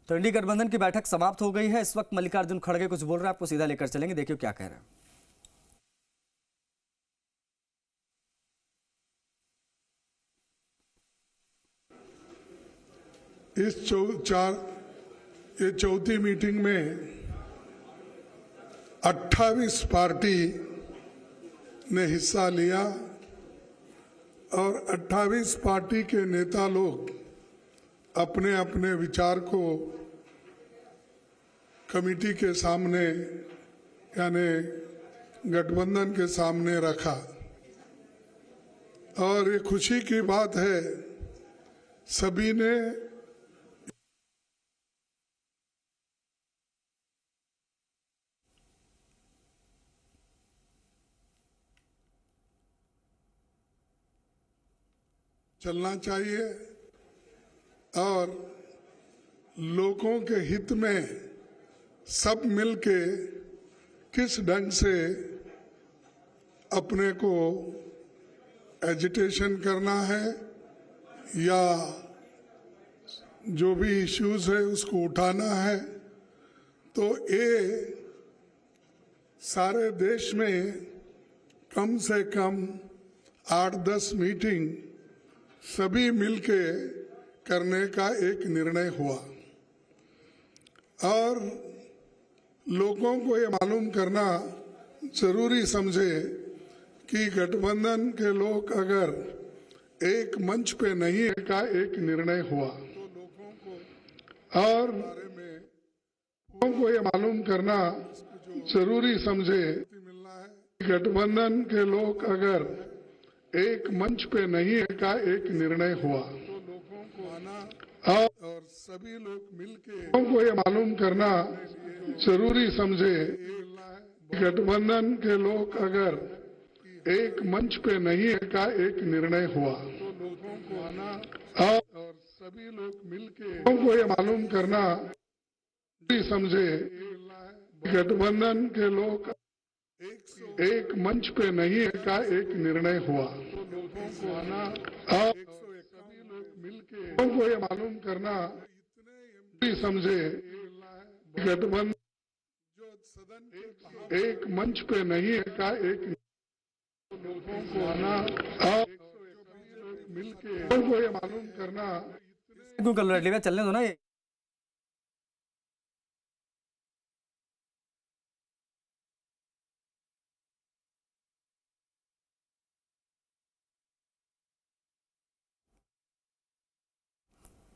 तो इंडी गठबंधन की बैठक समाप्त हो गई है। इस वक्त मल्लिकार्जुन खड़गे कुछ बोल रहे हैं, आपको सीधा लेकर चलेंगे, देखिए क्या कह रहे हैं। ये चौथी मीटिंग में 28 पार्टी ने हिस्सा लिया और 28 पार्टी के नेता लोग अपने अपने विचार को कमेटी के सामने यानी गठबंधन के सामने रखा। और ये खुशी की बात है, सभी ने चलना चाहिए और लोगों के हित में सब मिलके किस ढंग से अपने को एजिटेशन करना है या जो भी इश्यूज है उसको उठाना है। तो ये सारे देश में कम से कम 8-10 मीटिंग सभी मिलके करने का एक निर्णय हुआ और लोगों को ये मालूम करना जरूरी समझे कि गठबंधन के लोग अगर एक मंच पे नहीं है का एक निर्णय हुआ और लोगों को ये मालूम करना जरूरी समझे गठबंधन के लोग अगर एक मंच पे नहीं है का एक निर्णय हुआ और सभी लोग मिलके लोगों को ये मालूम करना जरूरी समझे गठबंधन के लोग अगर एक मंच पे नहीं है का एक निर्णय हुआ और सभी लोग मिलके लोगों को ये मालूम करना जरूरी समझे गठबंधन के लोग एक मंच पे नहीं है का एक निर्णय हुआ और सभी लोग मिलके लोगों को ये मालूम करना समझे गठबंधन जो सदन एक मंच पे नहीं है का एक लोगों को आना और सभी लोग मिलके लोगों को ये मालूम करना क्यों कर चलने दो ना। ये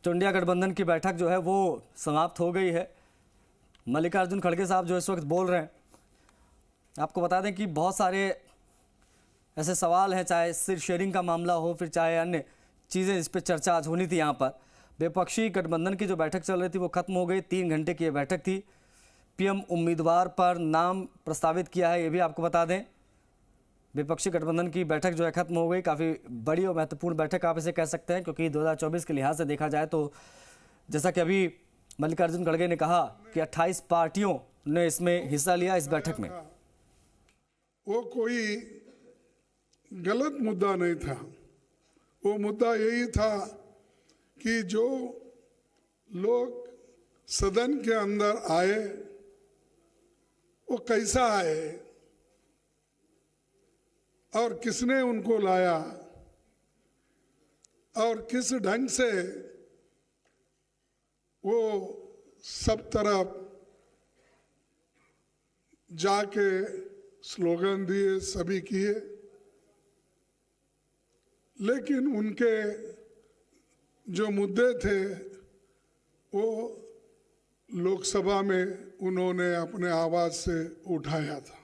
तो इंडिया गठबंधन की बैठक जो है वो समाप्त हो गई है। मल्लिकार्जुन खड़गे साहब जो इस वक्त बोल रहे हैं, आपको बता दें कि बहुत सारे ऐसे सवाल हैं, चाहे सिर्फ शेयरिंग का मामला हो फिर चाहे अन्य चीज़ें, इस पर चर्चा आज होनी थी। यहाँ पर विपक्षी गठबंधन की जो बैठक चल रही थी वो खत्म हो गई। 3 घंटे की ये बैठक थी। पीएम उम्मीदवार पर नाम प्रस्तावित किया है, ये भी आपको बता दें। विपक्षी गठबंधन की बैठक जो है खत्म हो गई। काफ़ी बड़ी और महत्वपूर्ण बैठक आप इसे कह सकते हैं, क्योंकि 2024 के लिहाज से देखा जाए तो जैसा कि अभी मल्लिकार्जुन खड़गे ने कहा कि 28 पार्टियों ने इसमें हिस्सा लिया इस बैठक में। वो कोई गलत मुद्दा नहीं था, वो मुद्दा यही था कि जो लोग सदन के अंदर आए वो कैसा आए और किसने उनको लाया और किस ढंग से वो सब तरफ जाके स्लोगन दिए, सभी किए, लेकिन उनके जो मुद्दे थे वो लोकसभा में उन्होंने अपने आवाज से उठाया था।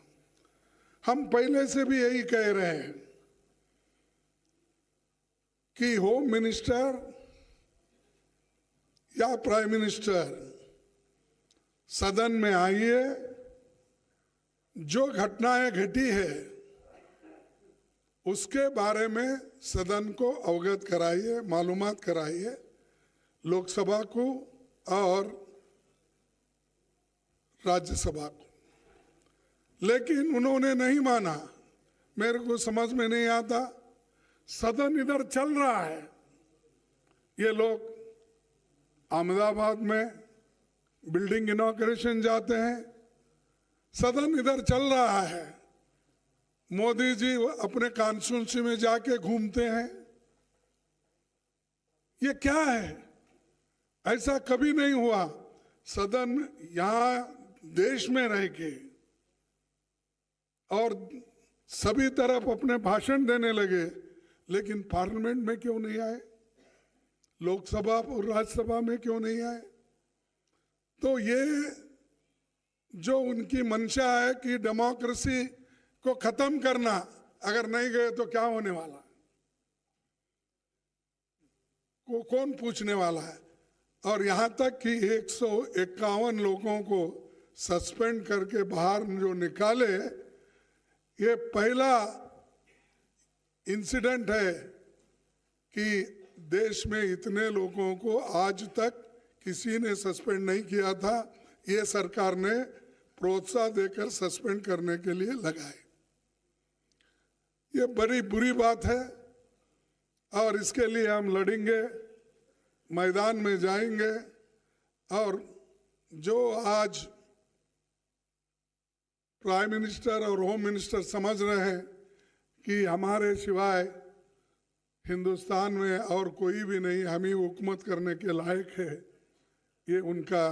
हम पहले से भी यही कह रहे हैं कि होम मिनिस्टर या प्राइम मिनिस्टर सदन में आइए, जो घटनाएं घटी है उसके बारे में सदन को अवगत कराइए, मालूमात कराइए लोकसभा को और राज्यसभा को। लेकिन उन्होंने नहीं माना। मेरे को समझ में नहीं आता, सदन इधर चल रहा है, ये लोग अहमदाबाद में बिल्डिंग इनॉग्रेशन जाते हैं, सदन इधर चल रहा है, मोदी जी अपने कॉन्स्टिट्यूंसी में जाके घूमते हैं। ये क्या है? ऐसा कभी नहीं हुआ। सदन यहां देश में रह के और सभी तरफ अपने भाषण देने लगे, लेकिन पार्लियामेंट में क्यों नहीं आए? लोकसभा और राज्यसभा में क्यों नहीं आए? तो ये जो उनकी मंशा है कि डेमोक्रेसी को खत्म करना, अगर नहीं गए तो क्या होने वाला को कौन पूछने वाला है? और यहां तक कि 151 लोगों को सस्पेंड करके बाहर जो निकाले, ये पहला इंसिडेंट है कि देश में इतने लोगों को आज तक किसी ने सस्पेंड नहीं किया था। ये सरकार ने प्रोत्साहन देकर सस्पेंड करने के लिए लगाए। ये बड़ी बुरी बात है और इसके लिए हम लड़ेंगे, मैदान में जाएंगे। और जो आज प्राइम मिनिस्टर और होम मिनिस्टर समझ रहे हैं कि हमारे सिवाय हिंदुस्तान में और कोई भी नहीं, हम ही हुकूमत करने के लायक है, ये उनका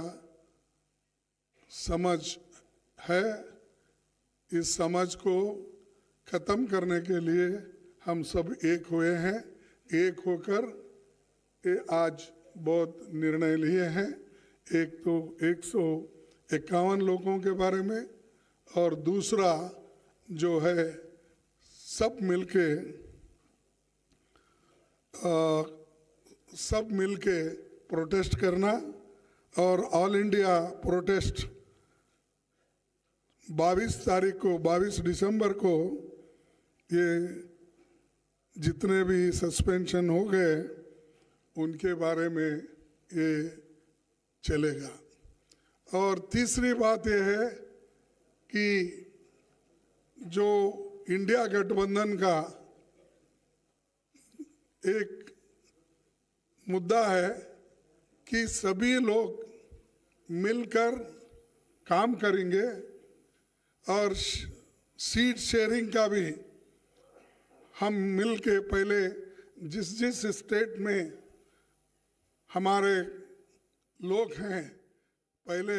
समझ है। इस समझ को खत्म करने के लिए हम सब एक हुए हैं। एक होकर ये आज बहुत निर्णय लिए हैं। एक तो 151 लोगों के बारे में, और दूसरा जो है सब मिलके प्रोटेस्ट करना। और ऑल इंडिया प्रोटेस्ट 22 दिसंबर को ये जितने भी सस्पेंशन हो गए उनके बारे में ये चलेगा। और तीसरी बात ये है कि जो इंडिया गठबंधन का एक मुद्दा है कि सभी लोग मिलकर काम करेंगे, और सीट शेयरिंग का भी हम मिलके पहले जिस स्टेट में हमारे लोग हैं, पहले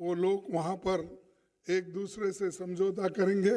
वो लोग वहाँ पर एक दूसरे से समझौता करेंगे।